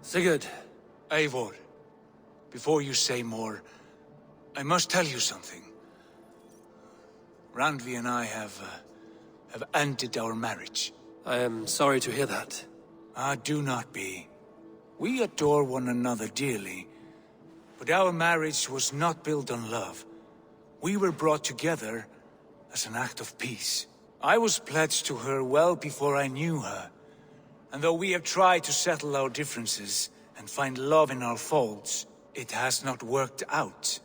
Sigurd. Eivor, before you say more, I must tell you something. Randvi and I have ended our marriage. I am sorry to hear that. Ah, do not be. We adore one another dearly, but our marriage was not built on love. We were brought together as an act of peace. I was pledged to her well before I knew her, and though we have tried to settle our differences and find love in our faults, it has not worked out.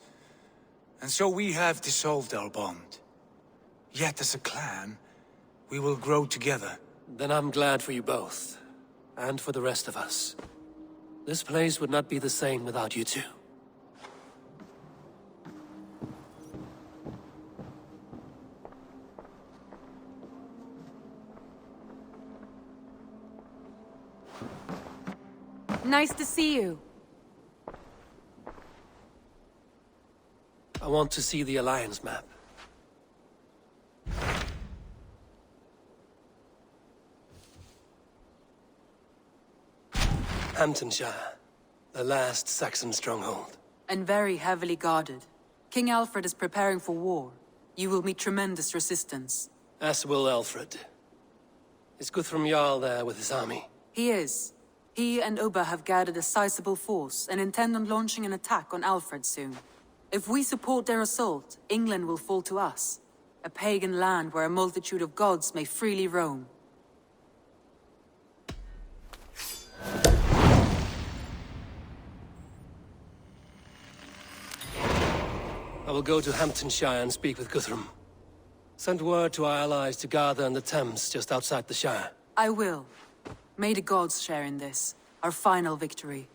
And so we have dissolved our bond. Yet as a clan, we will grow together. Then I'm glad for you both, and for the rest of us. This place would not be the same without you two. Nice to see you. I want to see the Alliance map. Hamtunscire, the last Saxon stronghold. And very heavily guarded. King Alfred is preparing for war. You will meet tremendous resistance. As will Alfred. Is Guthrum Jarl there with his army? He is. He and Ubba have gathered a sizable force and intend on launching an attack on Alfred soon. If we support their assault, England will fall to us. A pagan land where a multitude of gods may freely roam. I will go to Hamtunscire and speak with Guthrum. Send word to our allies to gather in the Thames just outside the Shire. I will. May the gods share in this, our final victory.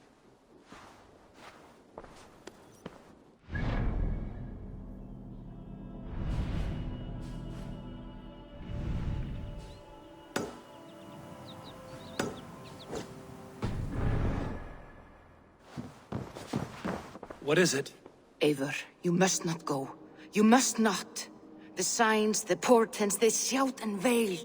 What is it? Eivor, you must not go. You must not. The signs, the portents, they shout and wail.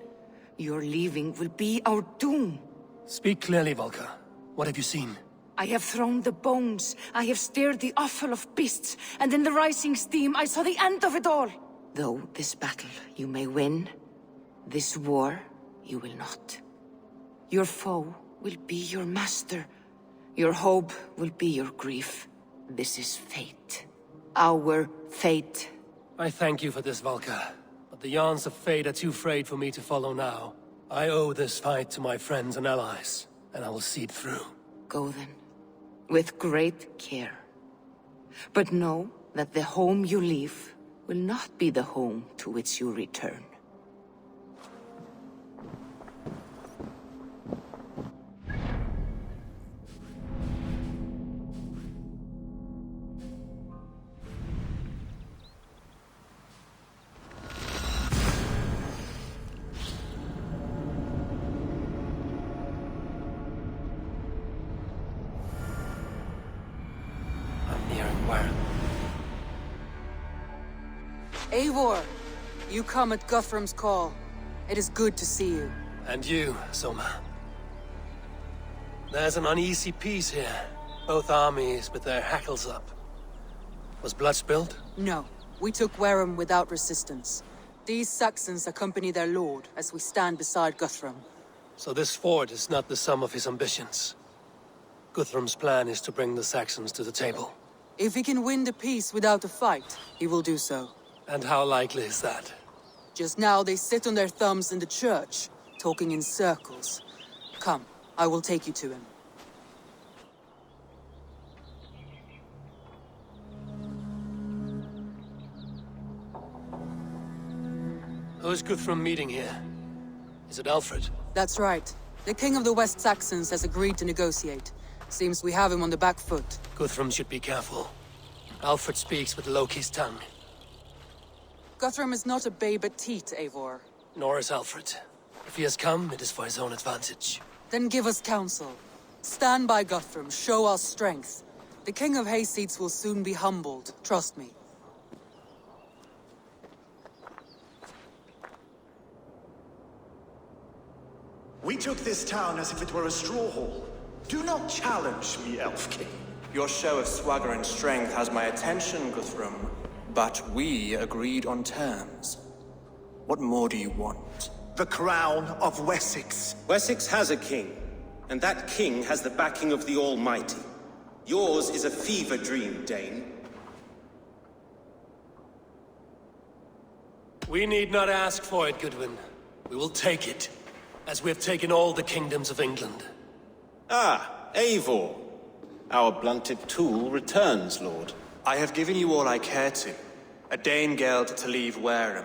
Your leaving will be our doom. Speak clearly, Volker. What have you seen? I have thrown the bones. I have stirred the offal of beasts. And in the rising steam, I saw the end of it all. Though this battle you may win, this war you will not. Your foe will be your master. Your hope will be your grief. This is fate. Our fate. I thank you for this, Volker. But the yarns of fate are too frayed for me to follow now. I owe this fight to my friends and allies, and I will see it through. Go then, with great care. But know that the home you leave will not be the home to which you return. Eivor, you come at Guthrum's call. It is good to see you. And you, Soma. There's an uneasy peace here. Both armies with their hackles up. Was blood spilled? No, we took Wareham without resistance. These Saxons accompany their lord as we stand beside Guthrum. So this fort is not the sum of his ambitions. Guthrum's plan is to bring the Saxons to the table. If he can win the peace without a fight, he will do so. And how likely is that? Just now they sit on their thumbs in the church, talking in circles. Come, I will take you to him. Who is Guthrum meeting here? Is it Alfred? That's right. The king of the West Saxons has agreed to negotiate. Seems we have him on the back foot. Guthrum should be careful. Alfred speaks with Loki's tongue. Guthrum is not a babe at teat, Eivor. Nor is Alfred. If he has come, it is for his own advantage. Then give us counsel. Stand by Guthrum, show our strength. The King of Hayseeds will soon be humbled, trust me. We took this town as if it were a straw hall. Do not challenge me, Elf King. Your show of swagger and strength has my attention, Guthrum. But we agreed on terms. What more do you want? The crown of Wessex. Wessex has a king, and that king has the backing of the Almighty. Yours is a fever dream, Dane. We need not ask for it, Goodwin. We will take it, as we have taken all the kingdoms of England. Ah, Eivor. Our blunted tool returns, Lord. I have given you all I care to. A Danegeld to leave Wareham.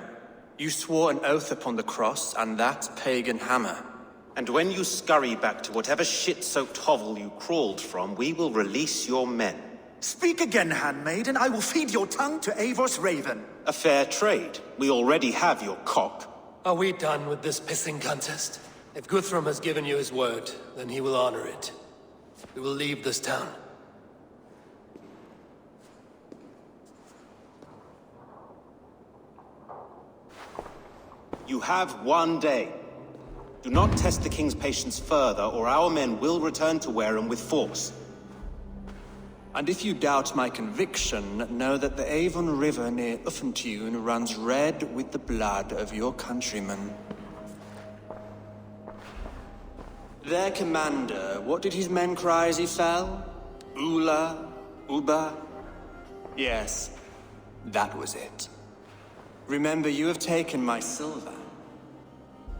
You swore an oath upon the cross, and that pagan hammer. And when you scurry back to whatever shit-soaked hovel you crawled from, we will release your men. Speak again, handmaid, and I will feed your tongue to Eivor's raven. A fair trade. We already have your cock. Are we done with this pissing contest? If Guthrum has given you his word, then he will honor it. We will leave this town. You have 1 day. Do not test the king's patience further, or our men will return to Wareham with force. And if you doubt my conviction, know that the Avon River near Uffentune runs red with the blood of your countrymen. Their commander, what did his men cry as he fell? Ula? Uba? Yes, that was it. Remember, you have taken my silver.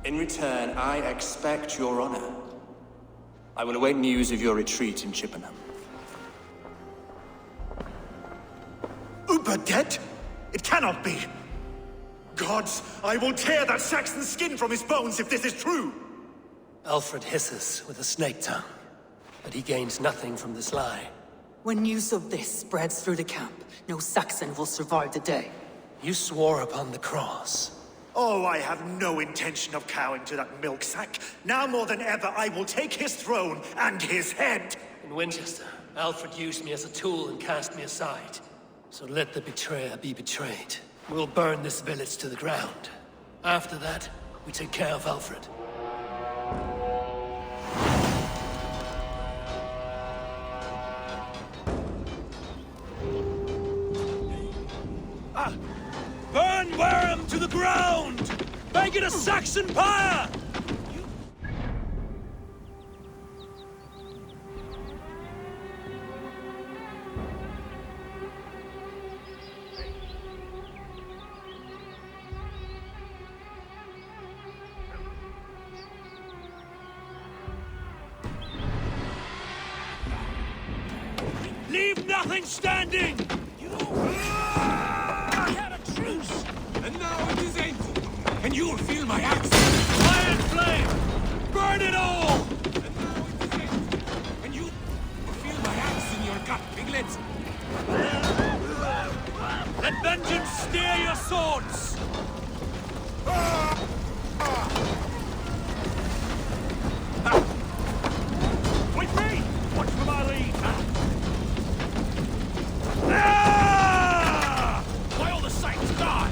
In return, I expect your honor. I will await news of your retreat in Chippenham. Uber dead? It cannot be. Gods, I will tear that Saxon's skin from his bones if this is true. Alfred hisses with a snake tongue, but he gains nothing from this lie. When news of this spreads through the camp, no Saxon will survive the day. You swore upon the cross. Oh, I have no intention of cowing to that milksack. Now more than ever, I will take his throne and his head. In Winchester, Alfred used me as a tool and cast me aside. So let the betrayer be betrayed. We'll burn this village to the ground. After that, we take care of Alfred. Burn Wareham to the ground! Make it a Saxon pyre! Leave nothing standing! And now it is ended, and you will feel my axe. Iron flame! Burn it all! And now it is ended, and you will feel my axe in your gut, piglets. Let vengeance steer your swords! With me! Watch for my lead! May all the saints die!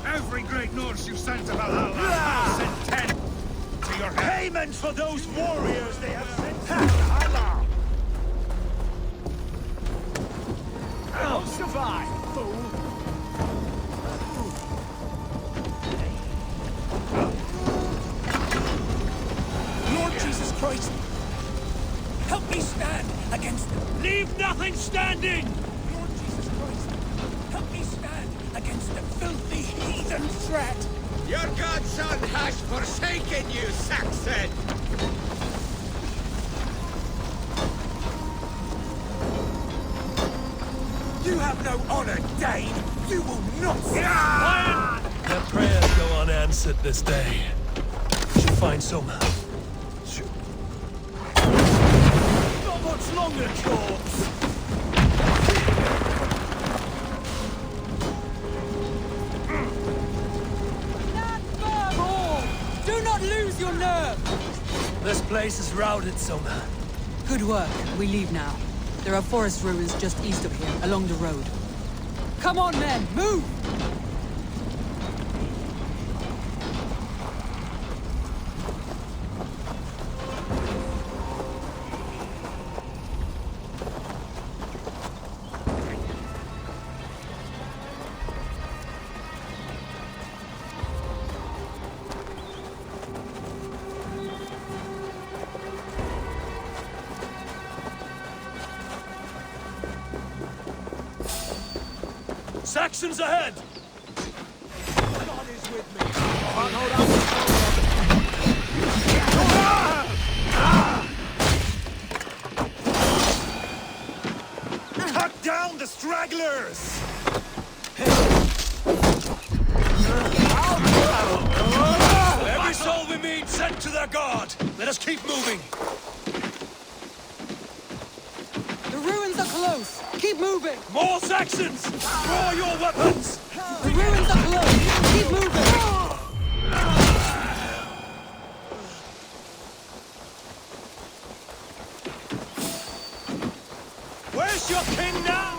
Every great Norse you sent to Valhalla, sent 10 to your head. Payment for those warriors they have sent to Valhalla! I'll survive, fool! Lord Jesus Christ! Help me stand against them! Leave nothing standing! Lord Jesus Christ! Help me stand against the filthy heathen threat! Your godson has forsaken you, Saxon! You have no honor, Dane! You will not Their prayers go unanswered this day. We should find Soma. Not much longer, corpse! Do not lose your nerve! This place is routed, Soma. Good work. We leave now. There are forest ruins just east of here, along the road. Come on, men! Move! Saxons ahead! God is with me. Can't hold out the Cut down the stragglers! Every soul we meet sent to their god! Let us keep moving! The ruins are close! Keep moving! More Saxons! Draw your weapons! The ruins are close! Keep moving! Where's your king now?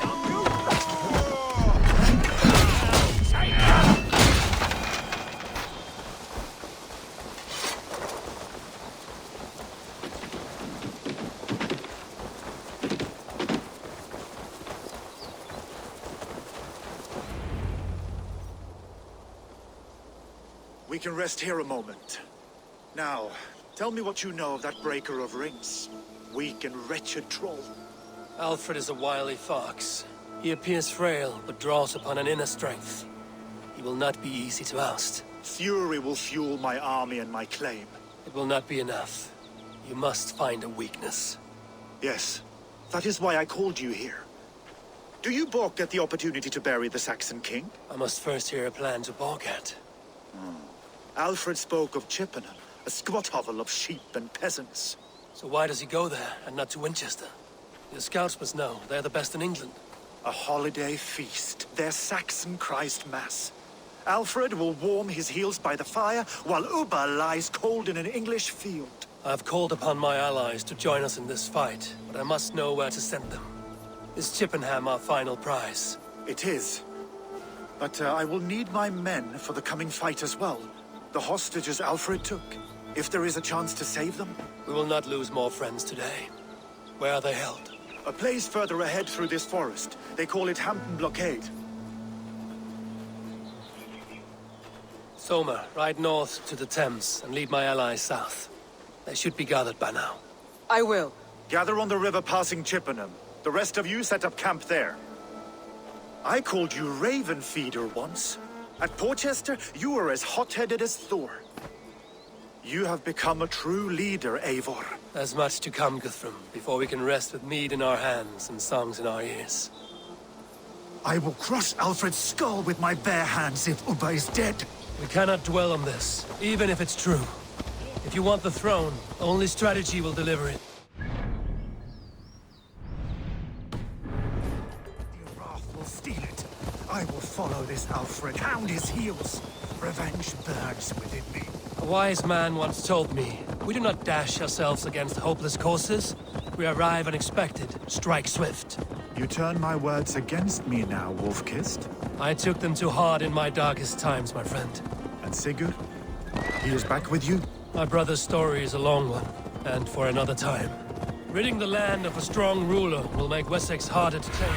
We can rest here a moment. Now, tell me what you know of that breaker of rings. Weak and wretched troll. Alfred is a wily fox. He appears frail, but draws upon an inner strength. He will not be easy to oust. Fury will fuel my army and my claim. It will not be enough. You must find a weakness. Yes, that is why I called you here. Do you balk at the opportunity to bury the Saxon king? I must first hear a plan to balk at. Alfred spoke of Chippenham, a squat hovel of sheep and peasants. So why does he go there, and not to Winchester? The scouts must know. They're the best in England. A holiday feast, their Saxon Christ Mass. Alfred will warm his heels by the fire, while Ubba lies cold in an English field. I've called upon my allies to join us in this fight, but I must know where to send them. Is Chippenham our final prize? It is. But I will need my men for the coming fight as well. The hostages Alfred took. If there is a chance to save them. We will not lose more friends today. Where are they held? A place further ahead through this forest. They call it Hampton Blockade. Soma, ride north to the Thames and lead my allies south. They should be gathered by now. I will. Gather on the river passing Chippenham. The rest of you set up camp there. I called you Raven Feeder once. At Porchester, you were as hot-headed as Thor. You have become a true leader, Eivor. There's much to come, Guthrum, before we can rest with mead in our hands and songs in our ears. I will crush Alfred's skull with my bare hands if Ubba is dead. We cannot dwell on this, even if it's true. If you want the throne, only strategy will deliver it. Your wrath will steal it. I will follow this Alfred, hound his heels. Revenge burns within me. A wise man once told me, we do not dash ourselves against hopeless courses. We arrive unexpected, strike swift. You turn my words against me now, Wolf-Kissed. I took them too hard in my darkest times, my friend. And Sigurd? He is back with you? My brother's story is a long one, and for another time. Ridding the land of a strong ruler will make Wessex harder to tame.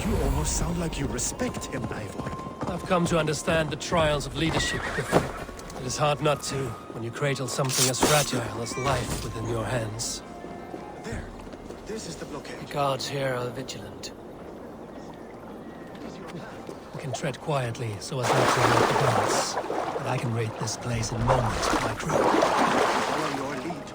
You almost sound like you respect him, Eivor. I've come to understand the trials of leadership, Guthrum. It is hard not to, when you cradle something as fragile as life within your hands. There. This is the blockade. The guards here are vigilant. We can tread quietly so as not to alert the guards. But I can raid this place in moments with my crew. Follow your lead.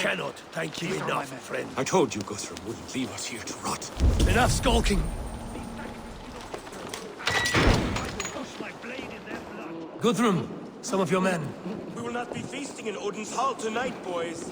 cannot thank you enough, friend. I told you Guthrum wouldn't leave us here to rot. Enough skulking. Guthrum, some of your men. We will not be feasting in Odin's hall tonight, boys.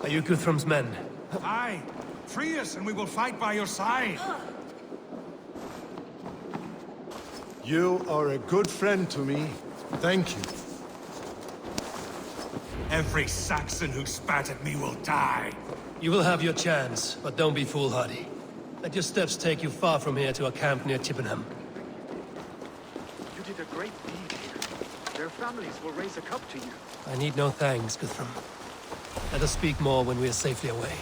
Are you Guthrum's men? Aye. Free us and we will fight by your side. You are a good friend to me. Thank you. Every Saxon who spat at me will die. You will have your chance, but don't be foolhardy. Let your steps take you far from here to a camp near Chippenham. You did a great deed here. Their families will raise a cup to you. I need no thanks, Guthrum. Let us speak more when we are safely away.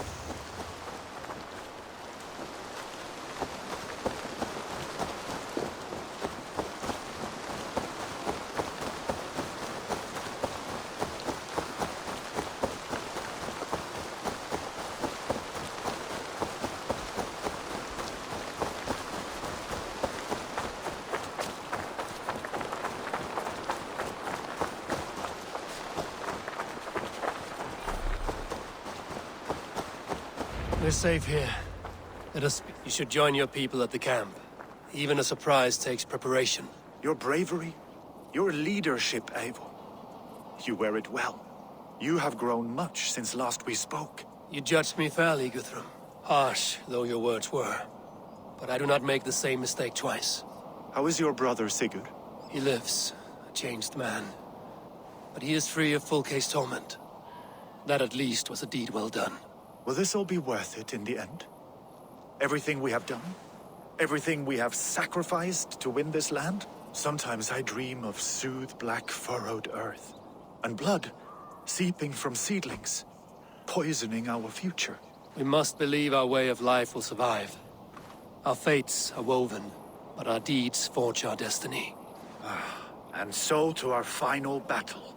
We're safe here. Let us... You should join your people at the camp. Even a surprise takes preparation. Your bravery, your leadership, Eivor. You wear it well. You have grown much since last we spoke. You judged me fairly, Guthrum. Harsh, though your words were. But I do not make the same mistake twice. How is your brother, Sigurd? He lives, a changed man. But he is free of full case torment. That at least was a deed well done. Will this all be worth it in the end? Everything we have done? Everything we have sacrificed to win this land? Sometimes I dream of soothed black furrowed earth. And blood seeping from seedlings, poisoning our future. We must believe our way of life will survive. Our fates are woven, but our deeds forge our destiny. And so to our final battle.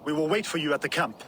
We will wait for you at the camp.